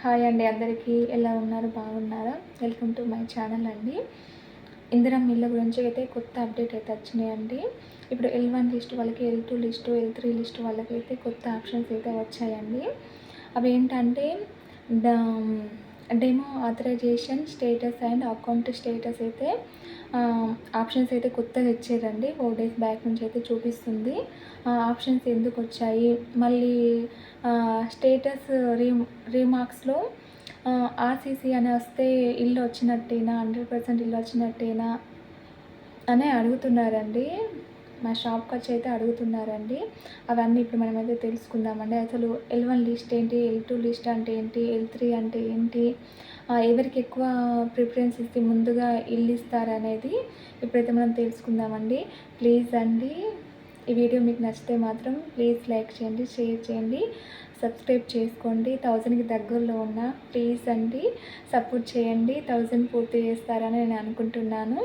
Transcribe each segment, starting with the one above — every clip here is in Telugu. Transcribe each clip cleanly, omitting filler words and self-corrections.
హాయ్ అండి, అందరికీ ఎలా ఉన్నారు? బాగున్నారా? వెల్కమ్ టు మై ఛానల్ అండి. ఇందిరమ్మ ఇళ్ళ గురించి అయితే కొత్త అప్డేట్ అయితే వచ్చినాయండి. ఇప్పుడు L1 లిస్ట్ వాళ్ళకి, L2 లిస్టు, L3 లిస్ట్ వాళ్ళకైతే కొత్త ఆప్షన్స్ అయితే వచ్చాయండి. అవి ఏంటంటే the demo authorization status and account status అయితే ఆప్షన్స్ అయితే కొత్తగా ఇచ్చారండి. 4 డేస్ బ్యాక్ నుంచి అయితే చూపిస్తుంది. ఆప్షన్స్ ఎందుకు వచ్చాయి, మళ్ళీ స్టేటస్ రీమార్క్స్లో ఆర్సీసీ అని వస్తే ఇల్లు వచ్చినట్టేనా, 100% ఇల్లు వచ్చినట్టేనా అని అడుగుతున్నారండి. మా షాప్కి వచ్చి అయితే అడుగుతున్నారండి. అవన్నీ ఇప్పుడు మనమైతే తెలుసుకుందామండి. అసలు L1 లిస్ట్ ఏంటి, L2 లిస్ట్ అంటే ఏంటి, L3 అంటే ఏంటి, ఎవరికి ఎక్కువ ప్రిఫరెన్స్ ఇస్తే ముందుగా ఇల్లు ఇస్తారనేది ఇప్పుడైతే మనం తెలుసుకుందామండి. ప్లీజ్ అండి, ఈ వీడియో మీకు నచ్చితే మాత్రం ప్లీజ్ లైక్ చేయండి, షేర్ చేయండి, సబ్స్క్రైబ్ చేసుకోండి. 1000కి దగ్గరలో ఉన్న ప్లీజ్ అండి సపోర్ట్ చేయండి. 1000 పూర్తి చేస్తారని నేను అనుకుంటున్నాను.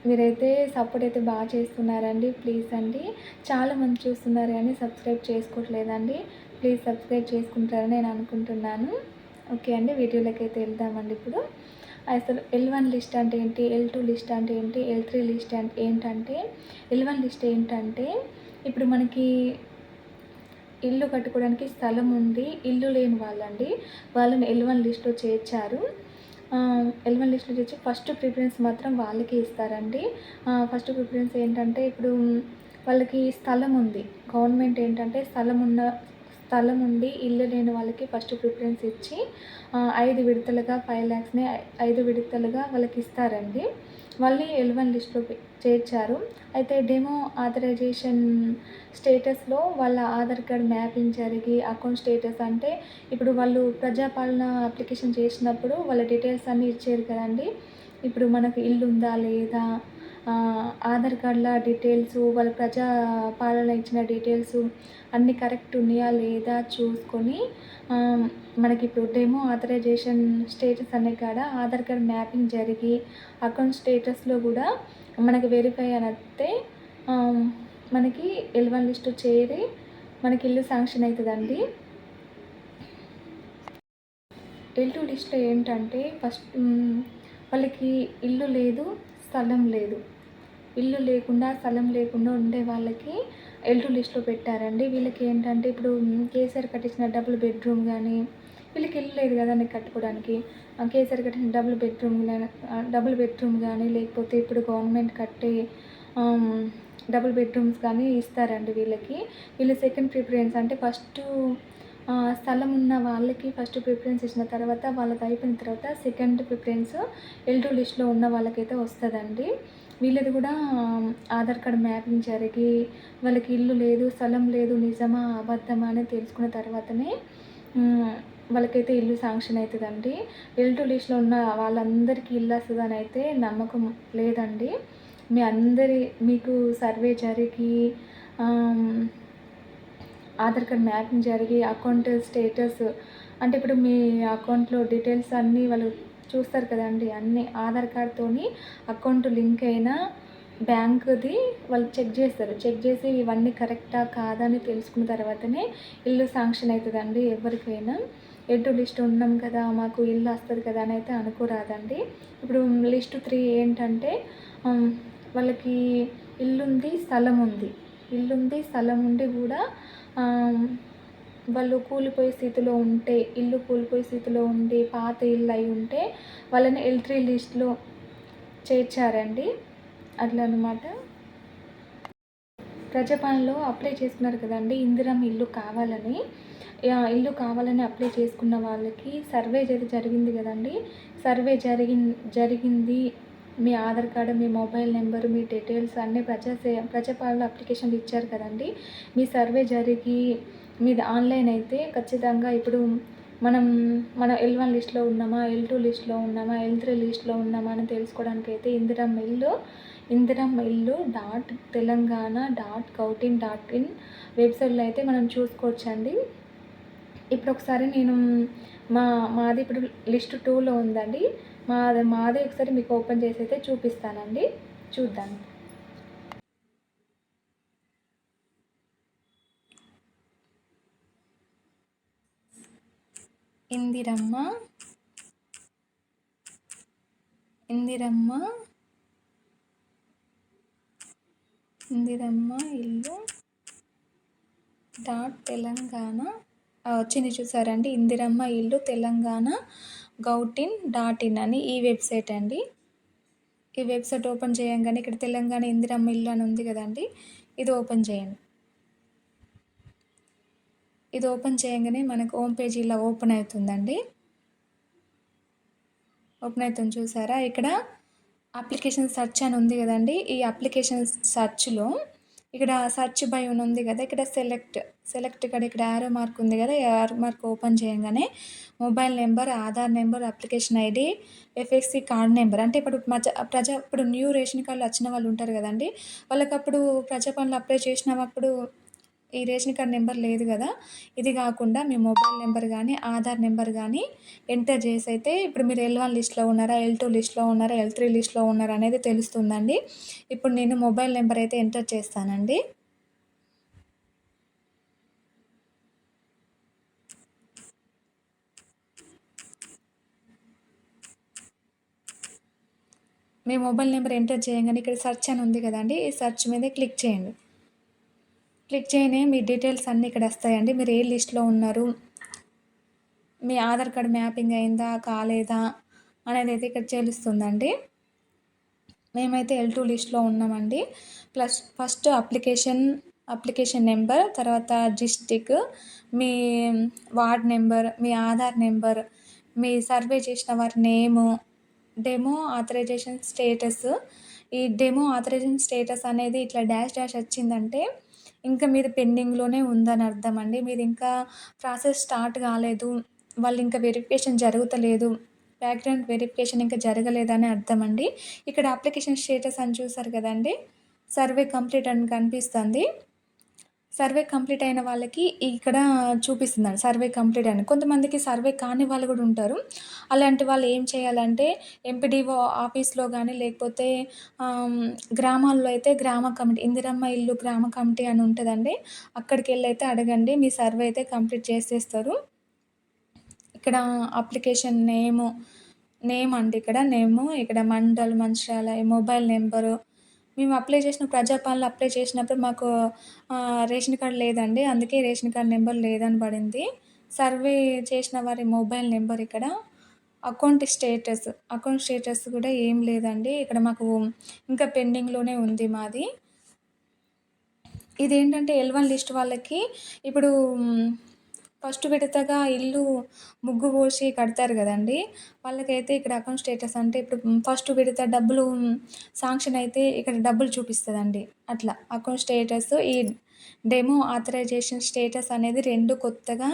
మీరైతే సపోర్ట్ అయితే బాగా చేస్తున్నారండి. ప్లీజ్ అండి, చాలామంది చూస్తున్నారు కానీ సబ్స్క్రైబ్ చేసుకోవట్లేదండి. ప్లీజ్ సబ్స్క్రైబ్ చేసుకుంటారని నేను అనుకుంటున్నాను. ఓకే అండి, వీడియోలోకి అయితే వెళ్దామండి. ఇప్పుడు అసలు L1 లిస్ట్ అంటే ఏంటి, L2 లిస్ట్ అంటే ఏంటి, L3 లిస్ట్ అంటే ఏంటంటే, L1 లిస్ట్ ఏంటంటే ఇప్పుడు మనకి ఇల్లు కట్టుకోవడానికి స్థలం ఉంది, ఇల్లు లేని వాళ్ళండి, వాళ్ళని L1 లిస్ట్లో చేర్చారు. L1 లిస్ట్లో చేర్చి ఫస్ట్ ప్రిఫరెన్స్ మాత్రం వాళ్ళకే ఇస్తారండి. ఫస్ట్ ప్రిఫరెన్స్ ఏంటంటే ఇప్పుడు వాళ్ళకి స్థలం ఉంది, గవర్నమెంట్ ఏంటంటే స్థలం ఉండి ఇల్లు లేని వాళ్ళకి ఫస్ట్ ప్రిఫరెన్స్ ఇచ్చి 5 విడతలుగా 5 lakhsని 5 విడతలుగా వాళ్ళకి ఇస్తారండి. మళ్ళీ L1 లిస్ట్లో చేర్చారు. అయితే డెమో ఆథరైజేషన్ స్టేటస్లో వాళ్ళ ఆధార్ కార్డ్ మ్యాపింగ్ జరిగి అకౌంట్ స్టేటస్ అంటే ఇప్పుడు వాళ్ళు ప్రజాపాలన అప్లికేషన్ చేసినప్పుడు వాళ్ళ డీటెయిల్స్ అన్నీ ఇచ్చారు కదండి. ఇప్పుడు మనకు ఇల్లు ఉందా లేదా, ఆధార్ కార్డుల డీటెయిల్స్, వాళ్ళ ప్రజాపాలన ఇచ్చిన డీటెయిల్స్ అన్నీ కరెక్ట్ ఉన్నాయా లేదా చూసుకొని మనకి ఇప్పుడు డెమో ఆథరైజేషన్ స్టేటస్ అనే కాడ ఆధార్ కార్డ్ మ్యాపింగ్ జరిగి అకౌంట్ స్టేటస్లో కూడా మనకి వెరిఫై అని వస్తే మనకి L1 లిస్ట్ చేరి మనకి ఇల్లు శాంక్షన్ అవుతుందండి. L2 లిస్ట్లో ఏంటంటే ఫస్ట్ వాళ్ళకి ఇల్లు లేదు, స్థలం లేదు, ఇల్లు లేకుండా స్థలం లేకుండా ఉండే వాళ్ళకి L2 లిస్ట్లో పెట్టారండి. వీళ్ళకి ఏంటంటే ఇప్పుడు కేసీఆర్ కట్టించిన డబుల్ బెడ్రూమ్ కానీ, వీళ్ళకి ఇల్లు లేదు కదండి కట్టుకోవడానికి, కేసీఆర్ కట్టించిన డబుల్ బెడ్రూమ్ కానీ, లేకపోతే ఇప్పుడు గవర్నమెంట్ కట్టే డబుల్ బెడ్రూమ్స్ కానీ ఇస్తారండి వీళ్ళకి. వీళ్ళు సెకండ్ ప్రిఫరెన్స్ అంటే ఫస్ట్ స్థలం ఉన్న వాళ్ళకి ఫస్ట్ ప్రిఫరెన్స్ ఇచ్చిన తర్వాత వాళ్ళకి అయిపోయిన తర్వాత సెకండ్ ప్రిఫరెన్స్ L2 లిస్ట్లో ఉన్న వాళ్ళకైతే వస్తుందండి. వీళ్ళది కూడా ఆధార్ కార్డ్ మ్యాపింగ్ జరిగి వాళ్ళకి ఇల్లు లేదు, స్థలం లేదు, నిజమా అబద్ధమా అని తెలుసుకున్న తర్వాతనే వాళ్ళకైతే ఇల్లు శాంక్షన్ అవుతుందండి. L2 లిస్ట్లో ఉన్న వాళ్ళందరికీ ఇల్లు వస్తుందని అయితే నమ్మకం లేదండి. మీకు సర్వే జరిగి ఆధార్ కార్డ్ మ్యాపింగ్ జరిగి అకౌంట్ స్టేటస్ అంటే ఇప్పుడు మీ అకౌంట్లో డీటెయిల్స్ అన్నీ వాళ్ళు చూస్తారు కదండి, అన్నీ ఆధార్ కార్డ్తోని అకౌంట్ లింక్ అయిన బ్యాంకుది వాళ్ళు చెక్ చేస్తారు. చెక్ చేసి ఇవన్నీ కరెక్టా కాదా అని తెలుసుకున్న తర్వాతనే ఇల్లు శాంక్షన్ అవుతుందండి. ఎవరికైనా L2 లిస్ట్ ఉన్నాం కదా మాకు ఇల్లు వస్తుంది కదా అని అయితే అనుకోరాదండి. ఇప్పుడు లిస్ట్ 3 ఏంటంటే వాళ్ళకి ఇల్లుంది, స్థలం ఉంది, స్థలం ఉండి కూడా వాళ్ళు కూలిపోయే స్థితిలో ఉంటే, ఇల్లు కూలిపోయే స్థితిలో ఉండి పాత ఇల్లు అయి ఉంటే వాళ్ళని L3 లిస్ట్లో చేర్చారండి. అట్లా అనమాట. ప్రజాపాలనలో అప్లై చేసుకున్నారు కదండి ఇందిరమ్మ ఇల్లు కావాలని అప్లై చేసుకున్న వాళ్ళకి సర్వే జరిగింది కదండి. సర్వే జరిగింది, మీ ఆధార్ కార్డు, మీ మొబైల్ నెంబరు, మీ డీటెయిల్స్ అన్నీ ప్రజాపాలన అప్లికేషన్లు ఇచ్చారు కదండి. మీ సర్వే జరిగి మీది ఆన్లైన్ అయితే ఖచ్చితంగా ఇప్పుడు మనం L1 లిస్ట్లో ఉన్నామా, L2 లిస్ట్లో ఉన్నామా, L3 లిస్ట్లో ఉన్నామా అని తెలుసుకోవడానికి అయితే ఇందిరమ్మ ఇల్లు .telangaana.gov.in వెబ్సైట్లో అయితే మనం చూసుకోవచ్చండి. ఇప్పుడు ఒకసారి నేను మాది ఇప్పుడు లిస్ట్ 2లో ఉందండి. మాది ఒకసారి మీకు ఓపెన్ చేసి అయితే చూపిస్తానండి, చూద్దాం. ఇందిరమ్మ ఇందిరమ్మ ఇందిరమ్మ ఇల్లు తెలంగాణ వచ్చింది చూసారండి. ఇందిరమ్మ ఇల్లు తెలంగాణ gov.in అని ఈ వెబ్సైట్ అండి. ఈ వెబ్సైట్ ఓపెన్ చేయంగానే ఇక్కడ తెలంగాణ ఇందిరమ్మ ఇల్లు అని ఉంది కదండి, ఇది ఓపెన్ చేయండి. ఇది ఓపెన్ చేయగానే మనకు హోమ్ పేజ్ ఇలా ఓపెన్ అవుతుందండి. ఓపెన్ అవుతుంది చూసారా. ఇక్కడ అప్లికేషన్ సెర్చ్ అని ఉంది కదండి. ఈ అప్లికేషన్ సెర్చ్లో ఇక్కడ సెర్చ్ బై అని ఉంది కదా, ఇక్కడ సెలెక్ట్ ఇక్కడ యారో మార్క్ ఉంది కదా, ఈ యారో మార్క్ ఓపెన్ చేయగానే mobile number, Aadhaar number, application ID, FSC card number, అంటే ఇప్పుడు న్యూ రేషన్ కార్డులు వచ్చిన వాళ్ళు ఉంటారు కదండి, వాళ్ళకి అప్పుడు ప్రజా పనులు అప్లై చేసినప్పుడు ఈ రేషన్ కార్డ్ నెంబర్ లేదు కదా, ఇది కాకుండా మీ మొబైల్ నెంబర్ కానీ ఆధార్ నెంబర్ కానీ ఎంటర్ చేసి అయితే ఇప్పుడు మీరు L1 లిస్ట్లో ఉన్నారా, L2 లిస్ట్లో ఉన్నారా, L3 లిస్ట్లో ఉన్నారా అనేది తెలుస్తుందండి. ఇప్పుడు నేను మొబైల్ నెంబర్ అయితే ఎంటర్ చేస్తానండి. మీ మొబైల్ నెంబర్ ఎంటర్ చేయగానే ఇక్కడ సెర్చ్ అని ఉంది కదండి, ఈ సెర్చ్ మీద క్లిక్ చేయండి. క్లిక్ చేయగానే మీ డీటెయిల్స్ అన్నీ ఇక్కడ వస్తాయండి. మీరు ఏ లిస్ట్లో ఉన్నారు, మీ ఆధార్ కార్డ్ మ్యాపింగ్ అయిందా కాలేదా అనేది అయితే ఇక్కడ తెలుస్తుందండి. మేమైతే L2 లిస్ట్లో ఉన్నామండి. ఫస్ట్ అప్లికేషన్ నెంబర్, తర్వాత డిస్టిక్, మీ వార్డ్ నెంబర్, మీ ఆధార్ నెంబర్, మీ సర్వే చేసిన వారి నేము, డెమో ఆథరైజేషన్ స్టేటస్. ఈ డెమో ఆథరైజేషన్ స్టేటస్ అనేది ఇట్లా డాష్ వచ్చిందంటే ఇంకా మీరు పెండింగ్లోనే ఉందని అర్థం అండి. మీరు ఇంకా ప్రాసెస్ స్టార్ట్ కాలేదు, వాళ్ళు ఇంకా వెరిఫికేషన్ జరుగుతలేదు, బ్యాక్గ్రౌండ్ వెరిఫికేషన్ ఇంకా జరగలేదని అర్థం అండి. ఇక్కడ అప్లికేషన్ స్టేటస్ అని చూసారు కదండి, సర్వే కంప్లీట్ అని కనిపిస్తుంది. సర్వే కంప్లీట్ అయిన వాళ్ళకి ఇక్కడ చూపిస్తుందండి సర్వే కంప్లీట్ అని. కొంతమందికి సర్వే కాని వాళ్ళు కూడా ఉంటారు. అలాంటి వాళ్ళు ఏం చేయాలంటే ఎంపీడీఓ ఆఫీస్లో కానీ లేకపోతే గ్రామాల్లో అయితే గ్రామ కమిటీ, ఇందిరమ్మ ఇల్లు గ్రామ కమిటీ అని ఉంటుందండి, అక్కడికి వెళ్ళి అయితే అడగండి, మీ సర్వే అయితే కంప్లీట్ చేసేస్తారు. ఇక్కడ అప్లికేషన్ నేమ్ అండి, ఇక్కడ మండల్, మంచిర్యాల, మొబైల్ నెంబరు. మేము ప్రజాపాలన అప్లై చేసినప్పుడు మాకు రేషన్ కార్డ్ లేదండి, అందుకే రేషన్ కార్డ్ నెంబర్ లేదని పడింది. సర్వే చేసిన వారి మొబైల్ నెంబర్, ఇక్కడ అకౌంట్ స్టేటస్ కూడా ఏం లేదండి, ఇక్కడ మాకు ఇంకా పెండింగ్లోనే ఉంది మాది. ఇదేంటంటే L1 లిస్ట్ వాళ్ళకి ఇప్పుడు ఫస్ట్ విడతగా ఇల్లు ముగ్గు పోసి కడతారు కదండి, వాళ్ళకైతే ఇక్కడ అకౌంట్ స్టేటస్ అంటే ఇప్పుడు ఫస్ట్ విడత డబ్బులు శాంక్షన్ అయితే ఇక్కడ డబ్బులు చూపిస్తుందండి. అట్లా అకౌంట్ స్టేటస్, ఈ డెమో ఆథరైజేషన్ స్టేటస్ అనేది 2 కొత్తగా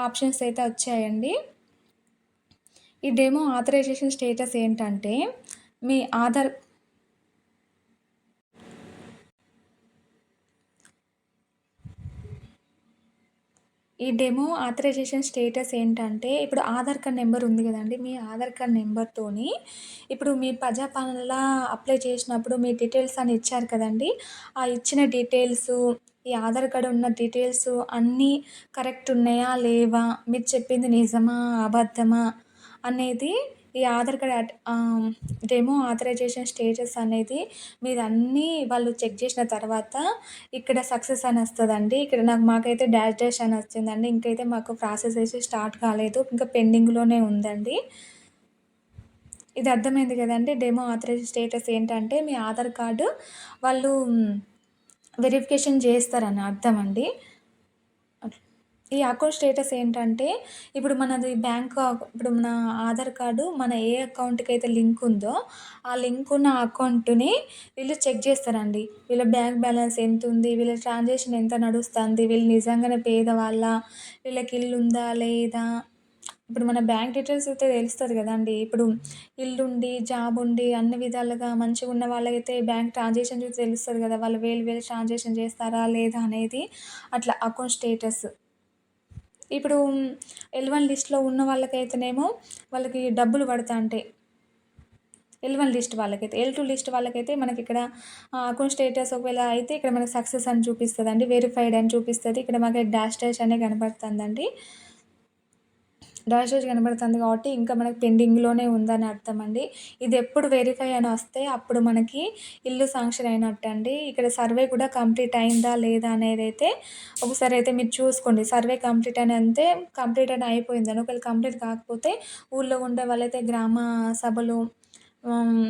ఆప్షన్స్ అయితే వచ్చాయండి. ఈ డెమో ఆథరైజేషన్ స్టేటస్ ఏంటంటే మీ ఆధార్ ఈ డెమో ఆథరైజేషన్ స్టేటస్ ఏంటంటే ఇప్పుడు ఆధార్ కార్డ్ నెంబర్ ఉంది కదండి, మీ ఆధార్ కార్డ్ నెంబర్తోని ఇప్పుడు మీ ప్రజాపాలనలో అప్లై చేసినప్పుడు మీ డీటెయిల్స్ అని ఇచ్చారు కదండి, ఆ ఇచ్చిన డీటెయిల్సు, ఈ ఆధార్ కార్డు ఉన్న డీటెయిల్స్ అన్నీ కరెక్ట్ ఉన్నాయా లేవా, మీరు చెప్పింది నిజమా అబద్ధమా అనేది ఈ Aadhaar card demo authorization status అనేది మీరు అన్నీ వాళ్ళు చెక్ చేసిన తర్వాత ఇక్కడ సక్సెస్ అని వస్తుందండి. ఇక్కడ మాకైతే డాష్ అని వచ్చిందండి, ఇంకైతే మాకు ప్రాసెస్ అయితే స్టార్ట్ కాలేదు, ఇంకా పెండింగ్లోనే ఉందండి. ఇది అర్థమైంది కదండి. డెమో ఆథరైజేషన్ స్టేటస్ ఏంటంటే మీ ఆధార్ కార్డు వాళ్ళు వెరిఫికేషన్ చేస్తారని అర్థం అండి. ఈ అకౌంట్ స్టేటస్ ఏంటంటే ఇప్పుడు మనది ఇప్పుడు మన ఆధార్ కార్డు మన ఏ అకౌంట్కి అయితే లింక్ ఉందో ఆ లింక్ ఉన్న అకౌంట్ని వీళ్ళు చెక్ చేస్తారండి. వీళ్ళ బ్యాంక్ బ్యాలెన్స్ ఎంత ఉంది, వీళ్ళ ట్రాన్సాక్షన్ ఎంత నడుస్తుంది, వీళ్ళు నిజంగానే పేదవాళ్ళ, వీళ్ళకి ఇల్లు ఉందా లేదా, ఇప్పుడు మన బ్యాంక్ డీటెయిల్స్ అయితే తెలుస్తుంది కదండి. ఇప్పుడు ఇల్లుండి జాబ్ ఉండి అన్ని విధాలుగా మంచిగా ఉన్న వాళ్ళకైతే బ్యాంక్ ట్రాన్సాక్షన్ చూసి తెలుస్తుంది కదా, వాళ్ళు వేలు ట్రాన్సాక్షన్ చేస్తారా లేదా అనేది. అట్లా అకౌంట్ స్టేటస్ ఇప్పుడు L1 లిస్ట్లో ఉన్న వాళ్ళకైతేనేమో వాళ్ళకి డబ్బులు పడతా ఉంటాయి, L1 లిస్ట్ వాళ్ళకైతే. L2 లిస్ట్ వాళ్ళకైతే మనకి ఇక్కడ అకౌంట్ స్టేటస్ ఒకవేళ అయితే ఇక్కడ మనకి సక్సెస్ అని చూపిస్తుందండి, వెరిఫైడ్ అని చూపిస్తుంది. ఇక్కడ మాకు డాష్ అనే కనబడుతుందండి. డాష్ డాష్ కనబడుతుంది కాబట్టి ఇంకా మనకు పెండింగ్‌లోనే ఉందని అర్థం అండి. ఇది ఎప్పుడు వెరిఫై అని వస్తే అప్పుడు మనకి ఇల్లు శాంక్షన్ అయినట్టండి. ఇక్కడ సర్వే కూడా కంప్లీట్ అయిందా లేదా అనేదైతే ఒకసారి అయితే మీరు చూసుకోండి. సర్వే కంప్లీట్ అని అంటే కంప్లీట్ అని అయిపోయిందని. ఒకవేళ కంప్లీట్ కాకపోతే ఊళ్ళో ఉండే వాళ్ళైతే గ్రామ సభలు హ్మ్.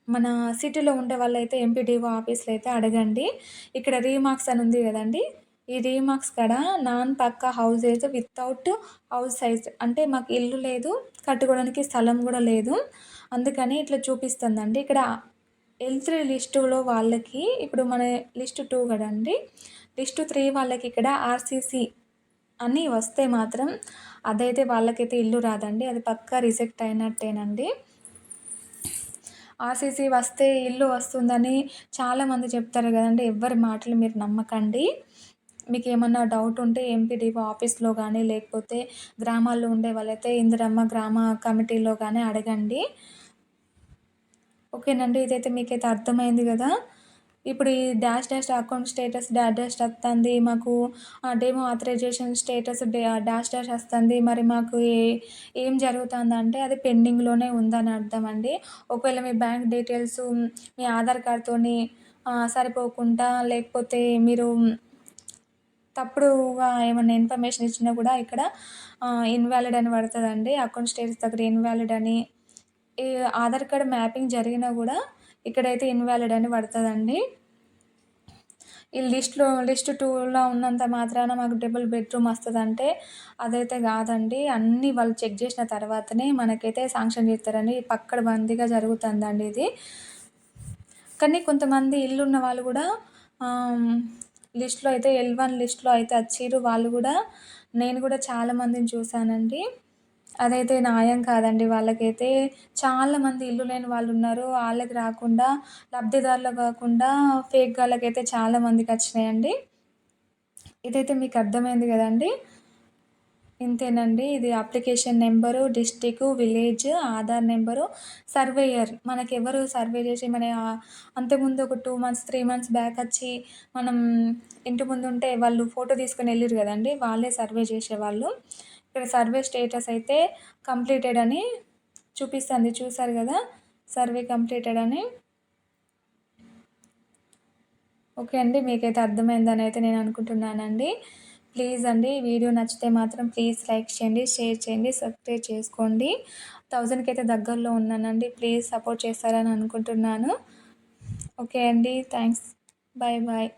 మన సిటీలో ఉండే వాళ్ళైతే ఎంపీడీఓ ఆఫీస్‌లో అయితే అడగండి. ఇక్కడ రీమార్క్స్ అని ఉంది గదండీ! ఈ రీమార్క్స్ కాడ నాన్ పక్కా హౌసెస్ వితౌట్ హౌస్ సైజ్ అంటే మాకు ఇల్లు లేదు, కట్టుకోవడానికి స్థలం గూడా లేదు. అందుకని ఇట్లా చూపిస్తుందండి. ఇక్కడ L3 లిస్టులో వాళ్ళకి ఇప్పుడు మన లిస్ట్ 2 గదండీ! లిస్ట్ 3 వాళ్ళకి ఇక్కడ ఆర్‌సీసీ అని వస్తే మాత్రం అదైతే వాళ్ళకైతే ఇల్లు రాదండి. అది పక్కా రిజెక్ట్ అయినట్టేనండి. ఆర్‌సీసీ వస్తే ఇల్లు వస్తుందని చాలామంది చెప్తారు గదండీ! ఎవ్వరి మాటలు మీరు నమ్మకండి. మీకేమన్నా డౌట్ ఉంటే ఎంపీడీఓ ఆఫీస్‌లో గానీ, లేకపోతే గ్రామాల్లో ఉండే వాళ్ళైతే ఇందిరమ్మ గ్రామ కమిటీలో గానీ అడగండి. ఓకేనండి. ఇదైతే మీకైతే అర్థమైంది గదా! ఇప్పుడు ఈ dash dash account status dash dash వత్తంది. మాకు demo authorization status dash dash వస్తుంది. మరి మాకు ఏం జరుగుతుందంటే అది పెండింగ్‌లోనే ఉందని అర్థం అండి. ఒకవేళ మీ బ్యాంక్ డీటెయిల్స్ మీ ఆధార్ కార్డ్‌తోని సరిపోకుండా లేకపోతే మీరు తప్పుడుగా ఏమన్నా ఇన్ఫర్మేషన్ ఇచ్చినా గూడా ఇక్కడ ఇన్‌వాలిడ్ అని పడతదండి. అకౌంట్ స్టేటస్ దగ్గర ఇన్‌వాలిడ్ అని ఈ ఆధార్ కార్డ్ మ్యాపింగ్ జరిగినా గూడా ఇక్కడైతే ఇన్‌వాలిడ్ అని పడతదండి. ఈ లిస్ట్ 2లో ఉన్నంత మాత్రాన మాకు డబుల్ బెడ్‌రూమ్ వస్తదంటే అదైతే గాదండి. అన్నీ వాళ్ళు చెక్ జేసిన తర్వాతనే మనకైతే శాంక్షన్ జేత్తరండి. పక్కడబందీగా జరుగుతుందండి ఇది. కానీ కొంతమంది ఇల్లున్న వాళ్ళు గూడా ఆహ్, లిస్ట్‌లో అయితే L1 లిస్ట్‌లో అయితే అచ్చిర్రు. వాళ్ళు గూడా నేను గూడా చాలా మందిని చూసానండి. అదైతే న్యాయం కాదండి. వాళ్ళకైతే చాలామంది ఇల్లు లేని వాళ్ళున్నారు. ఆళ్ళకి రాకుండా లబ్ధిదారులకు గాకుండా ఫేక్ గాళ్ళకైతే చాలా మందికచ్చినాయండి. ఇదైతే మీకు అర్థమైంది గదండీ! ఇంతేనండి. ఇది application number, district, village, Aadhaar number, surveyor మనకెవరు సర్వే జేసి మన అంతకుముందు ఒక 2 మంత్స్, 3 మంత్స్ బ్యాక్ వచ్చి మనం ఇంటి ముందుంటే వాళ్ళు ఫోటో తీసుకొని ఎళ్ళిర్రు గదండీ! వాళ్ళే సర్వే జేసేవాళ్ళు. ఇక్కడ సర్వే స్టేటస్ అయితే కంప్లీటెడ్ అని చూపిస్తుంది. చూసారు గదా! సర్వే కంప్లీటెడ్ అని. ఓకే అండి. మీకైతే అర్థమైందనైతే నేను అనుకుంటున్నానండి. ప్లీజ్ అండి వీడియో నచ్చితే మాత్రం ప్లీజ్ లైక్ చేయండి, షేర్ చేయండి, సబ్స్క్రైబ్ చేసుకోండి. 1000కి అయితే దగ్గరలో ఉన్నానండి. ప్లీజ్ సపోర్ట్ చేస్తారని అనుకుంటున్నాను. ఓకే అండి. థ్యాంక్స్. Bye bye.